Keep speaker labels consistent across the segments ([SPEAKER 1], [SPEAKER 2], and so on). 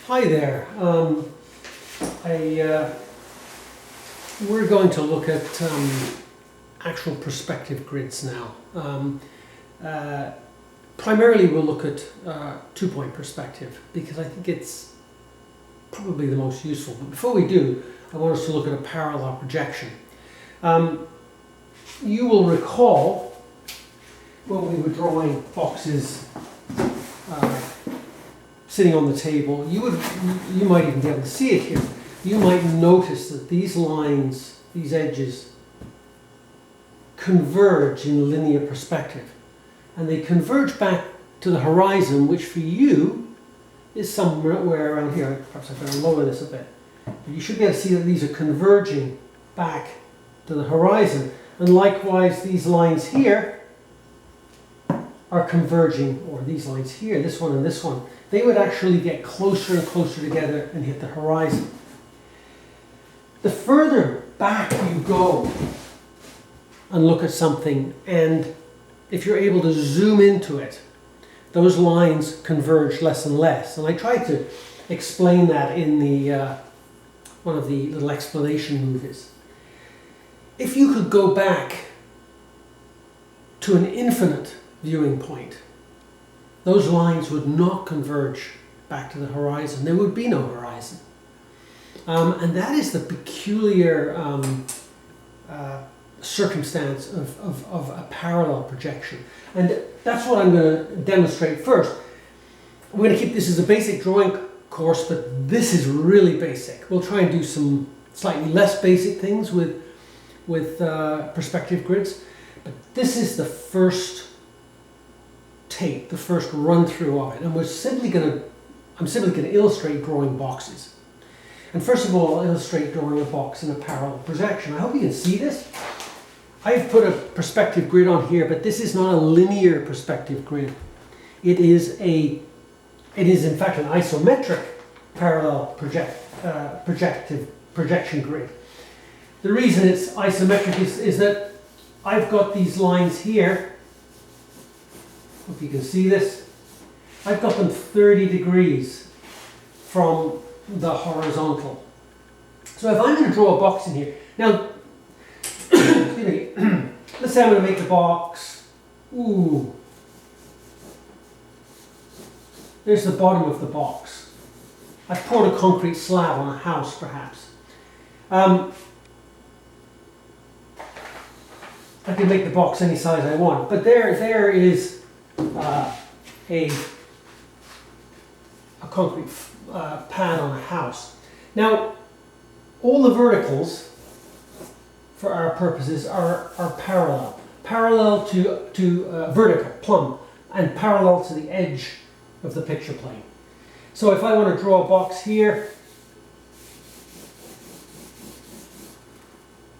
[SPEAKER 1] Hi there. We're going to look at actual perspective grids now. Primarily we'll look at two-point perspective because I think it's probably the most useful. But before we do, I want us to look at a parallel projection. You will recall when we were drawing boxes sitting on the table, you might even be able to see it here. You might notice that these lines, these edges, converge in linear perspective. And they converge back to the horizon, which for you is somewhere around here. Perhaps I better lower this a bit. But you should be able to see that these are converging back to the horizon. And likewise, these lines here are converging, or these lines here, this one and this one, they would actually get closer and closer together and hit the horizon. The further back you go and look at something, and if you're able to zoom into it, those lines converge less and less. And I tried to explain that in the one of the little explanation movies. If you could go back to an infinite viewing point, those lines would not converge back to the horizon. There would be no horizon. And that is the peculiar circumstance of a parallel projection. And that's what I'm going to demonstrate first. We're going to keep this as a basic drawing course, but this is really basic. We'll try and do some slightly less basic things with perspective grids. But this is the first tape, the first run through of it, and I'm simply going to illustrate drawing boxes. And first of all, I'll illustrate drawing a box in a parallel projection. I hope you can see this. I've put a perspective grid on here, but this is not a linear perspective grid. It is in fact an isometric parallel projection grid. The reason it's isometric is that I've got these lines here. If you can see this, I've got them 30 degrees from the horizontal. So if I'm going to draw a box in here, now, excuse me, let's say I'm going to make the box, there's the bottom of the box. I've poured a concrete slab on a house, perhaps. I can make the box any size I want, but there is a concrete pad on a house. Now, all the verticals, for our purposes, are parallel to vertical, plumb, and parallel to the edge of the picture plane. So if I want to draw a box here,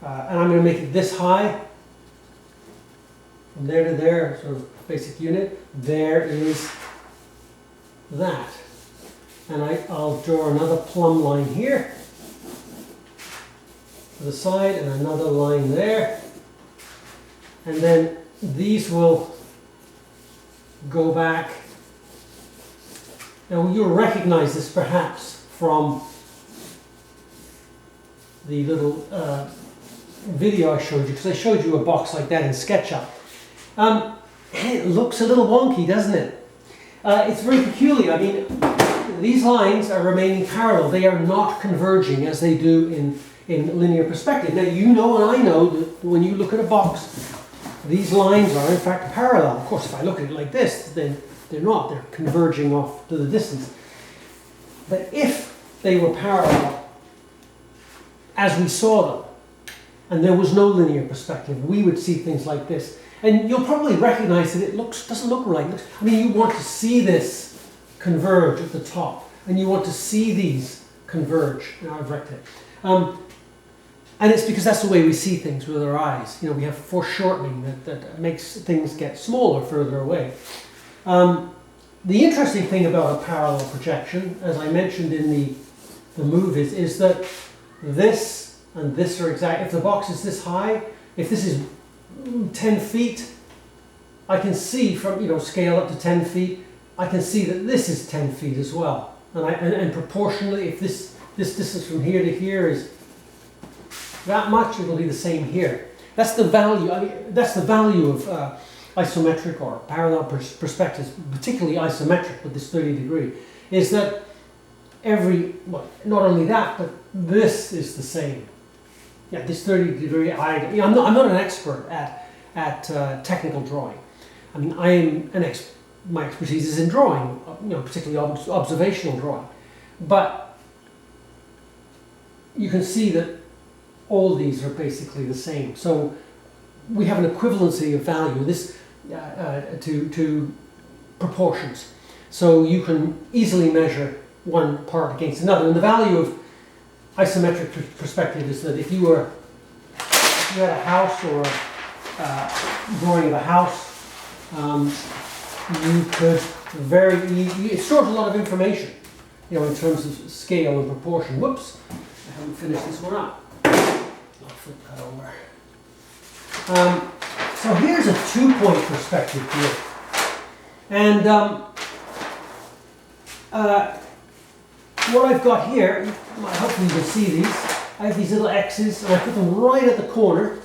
[SPEAKER 1] and I'm going to make it this high, from there to there, sort of basic unit, there is that. And I'll draw another plumb line here to the side and another line there. And then these will go back. Now you'll recognize this perhaps from the little video I showed you, because I showed you a box like that in SketchUp. It looks a little wonky, doesn't it? It's very peculiar. I mean, these lines are remaining parallel. They are not converging as they do in linear perspective. Now, you know and I know that when you look at a box, these lines are in fact parallel. Of course, if I look at it like this, then they're not. They're converging off to the distance. But if they were parallel, as we saw them, and there was no linear perspective, we would see things like this. And you'll probably recognize that it doesn't look right. I mean, you want to see this converge at the top, and you want to see these converge. Now I've wrecked it. And it's because that's the way we see things with our eyes. You know, we have foreshortening that makes things get smaller further away. The interesting thing about a parallel projection, as I mentioned in the movies, is that this and this are exact. If the box is this high, if this is 10 feet, I can see from, scale up to 10 feet, I can see that this is 10 feet as well. and proportionally, if this distance from here to here is that much, it'll be the same here. That's the value. I mean, that's the value of isometric or parallel perspectives, particularly isometric with this 30 degree, is that well, not only that, but this is the same. Yeah, this 30 degree. I'm not an expert at technical drawing. I mean, my expertise is in drawing, particularly observational drawing. But you can see that all these are basically the same. So we have an equivalency of value to proportions. So you can easily measure one part against another. And the value of isometric perspective is that if you had a house or a drawing of a house, you could it stores a lot of information, in terms of scale and proportion. Whoops, I haven't finished this one up. I'll flip that over. So here's a 2-point perspective here. And what I've got here, hopefully you can see these. I have these little X's and I put them right at the corner.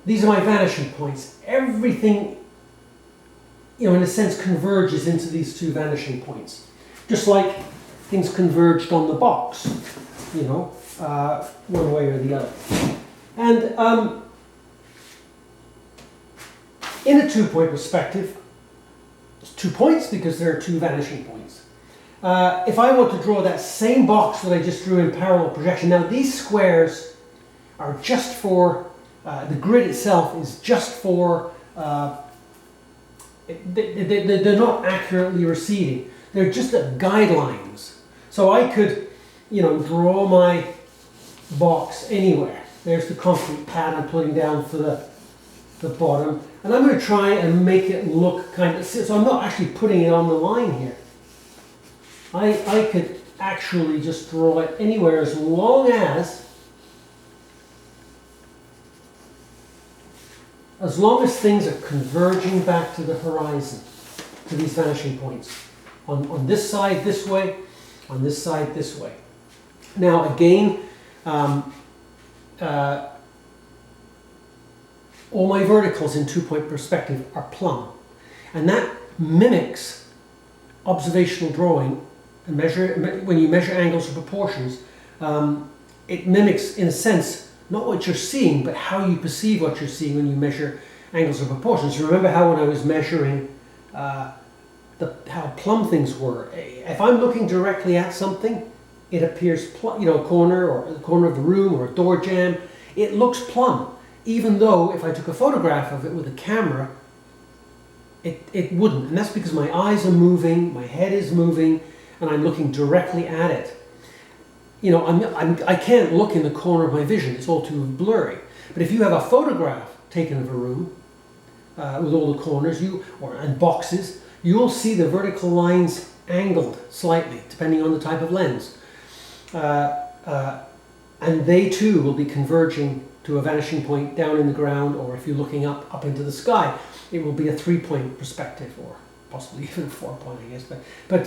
[SPEAKER 1] These are my vanishing points. Everything, in a sense, converges into these two vanishing points. Just like things converged on the box, one way or the other. And in a 2-point perspective, it's 2 points because there are 2 vanishing points. If I want to draw that same box that I just drew in parallel projection, now these squares are just for, the grid itself is just for, they're not accurately receding. They're just guidelines. So I could, draw my box anywhere. There's the concrete pad I'm putting down for the bottom. And I'm going to try and make it look kind of, so I'm not actually putting it on the line here. I could actually just draw it anywhere as long as things are converging back to the horizon, to these vanishing points. On this side this way, on this side this way. Now again, all my verticals in 2-point perspective are plumb. And that mimics observational drawing. And when you measure angles or proportions, it mimics, in a sense, not what you're seeing, but how you perceive what you're seeing when you measure angles or proportions. Remember how when I was measuring how plumb things were, if I'm looking directly at something, it appears plumb, a corner or the corner of the room or a door jamb, it looks plumb. Even though if I took a photograph of it with a camera, it wouldn't. And that's because my eyes are moving, my head is moving, and I'm looking directly at it. I can't look in the corner of my vision. It's all too blurry. But if you have a photograph taken of a room with all the corners and boxes, you'll see the vertical lines angled slightly, depending on the type of lens. And they too will be converging to a vanishing point down in the ground, or if you're looking up into the sky, it will be a 3-point perspective, or possibly even a 4-point, I guess. But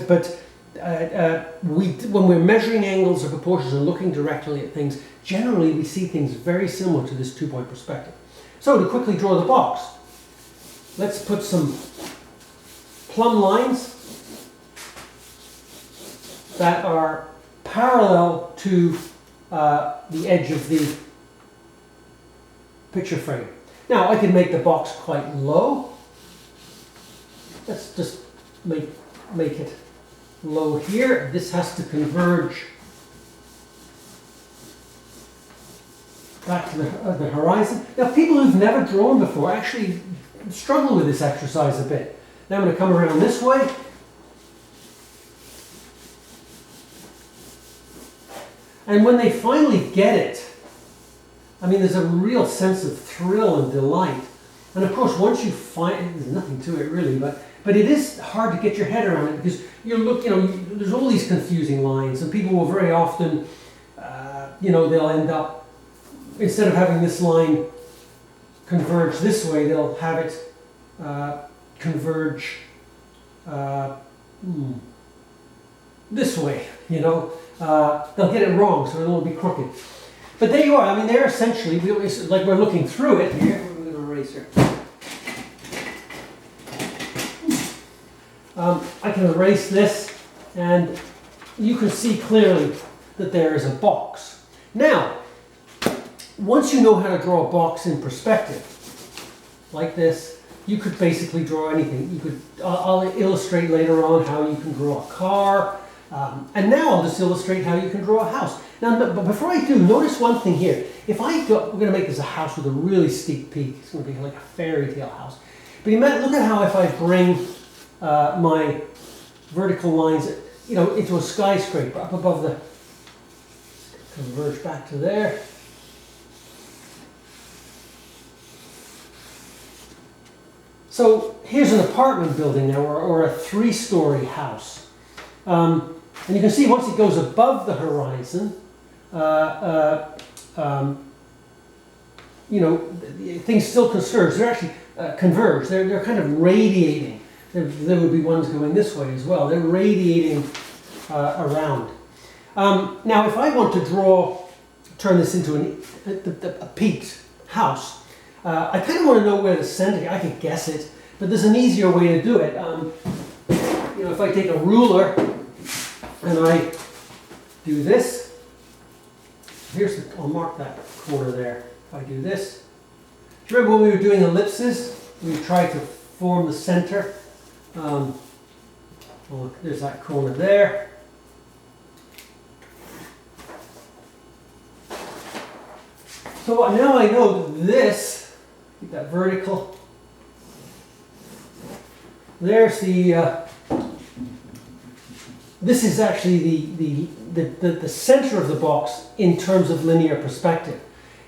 [SPEAKER 1] when we're measuring angles or proportions and looking directly at things, generally we see things very similar to this 2-point perspective. So to quickly draw the box, let's put some plumb lines that are parallel to the edge of the picture frame. Now I can make the box quite low. Let's just make it low here. This has to converge back to the horizon. Now people who've never drawn before actually struggle with this exercise a bit. Now I'm going to come around this way. And when they finally get it, I mean, there's a real sense of thrill and delight. And of course, once you find, there's nothing to it really, but it is hard to get your head around it because there's all these confusing lines, and people will very often, they'll end up, instead of having this line converge this way, they'll have it this way, you know. They'll get it wrong, so it'll be crooked. But there you are. I mean, they're essentially, it's like we're looking through it here. We're going to erase here. I can erase this, and you can see clearly that there is a box. Now, once you know how to draw a box in perspective, like this, you could basically draw anything. You could. I'll illustrate later on how you can draw a car, and now I'll just illustrate how you can draw a house. Now, but before I do, notice one thing here. If we're going to make this a house with a really steep peak. It's going to be like a fairy tale house. But look at how if I bring my vertical lines, you know, into a skyscraper up above the, converge back to there. So here's an apartment building now, or a 3-story house. And you can see once it goes above the horizon, you know, things still converge. They're actually converge. They're kind of radiating. There would be ones going this way as well. They're radiating around. Now, if I want to turn this into a peaked house, I kind of want to know where the center. I could guess it, but there's an easier way to do it. You know, if I take a ruler and I do this, I'll mark that corner there. If I do this, do you remember when we were doing ellipses? We tried to form the center. Well, there's that corner there. So now I know this, keep that vertical. There's this is actually the center of the box in terms of linear perspective.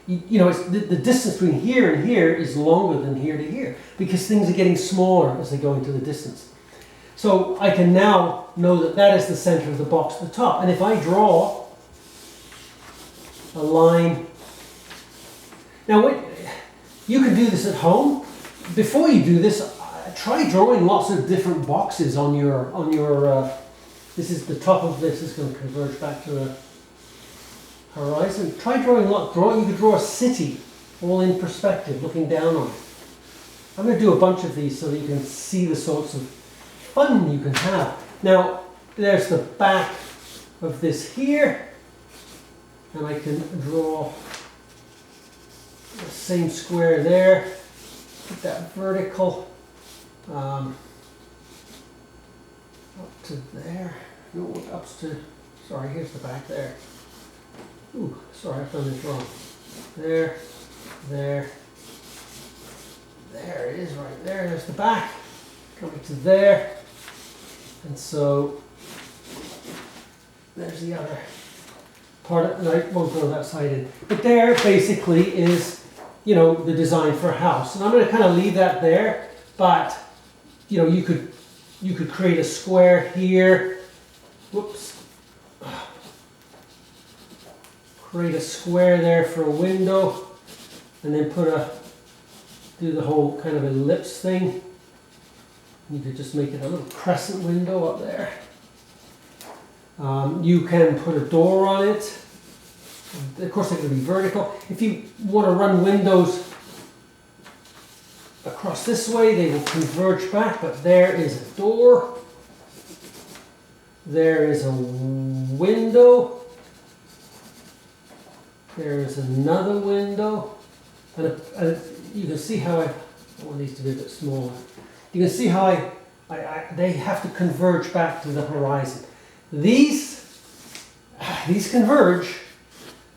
[SPEAKER 1] You know, it's the distance between here and here is longer than here to here because things are getting smaller as they go into the distance. So I can now know that that is the center of the box at the top. And if I draw a line, now you can do this at home. Before you do this, try drawing lots of different boxes on your. This is the top of this is going to converge back to the horizon. Try drawing you could draw a city all in perspective, looking down on it. I'm going to do a bunch of these so that you can see the sorts of fun you can have. Now, there's the back of this here, and I can draw the same square there. Put that vertical up to there. No, up to. Sorry, here's the back there. Ooh, sorry, I've done this wrong. There. There it is right there. There's the back. Coming to there. And so there's the other part of I won't go that side in. But there basically is, you know, the design for a house. And I'm going to kind of leave that there, but you know, you could create a square here. Whoops. Create a square there for a window, and then do the whole kind of ellipse thing. You could just make it a little crescent window up there. You can put a door on it. Of course, they're going to be vertical. If you want to run windows across this way, they will converge back, but there is a door. There is a window. There is another window. And you can see how I want these to be a bit smaller. You can see how they have to converge back to the horizon. These converge.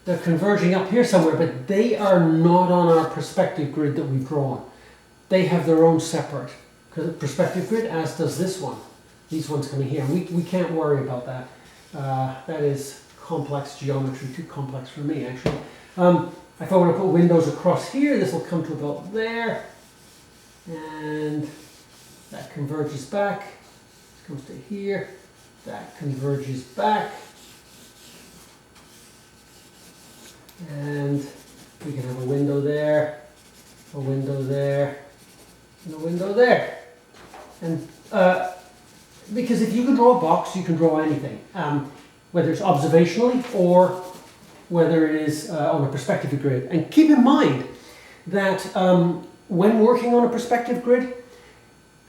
[SPEAKER 1] They're converging up here somewhere, but they are not on our perspective grid that we've drawn. They have their own separate perspective grid, as does this one. These ones coming here. We can't worry about that. That is complex geometry, too complex for me, actually. If I want to put windows across here, this will come to about there. And that converges back. This comes to here. That converges back. And we can have a window there, a window there, and a window there. And because if you can draw a box, you can draw anything, whether it's observationally or whether it is on a perspective grid. And keep in mind that when working on a perspective grid,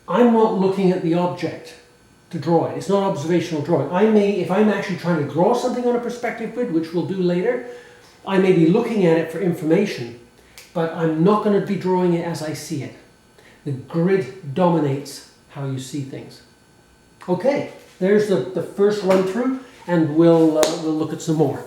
[SPEAKER 1] I'm not looking at the object to draw it. It's not observational drawing. I may, if I'm actually trying to draw something on a perspective grid, which we'll do later, I may be looking at it for information, but I'm not going to be drawing it as I see it. The grid dominates how you see things. Okay, there's the first run through, and we'll look at some more.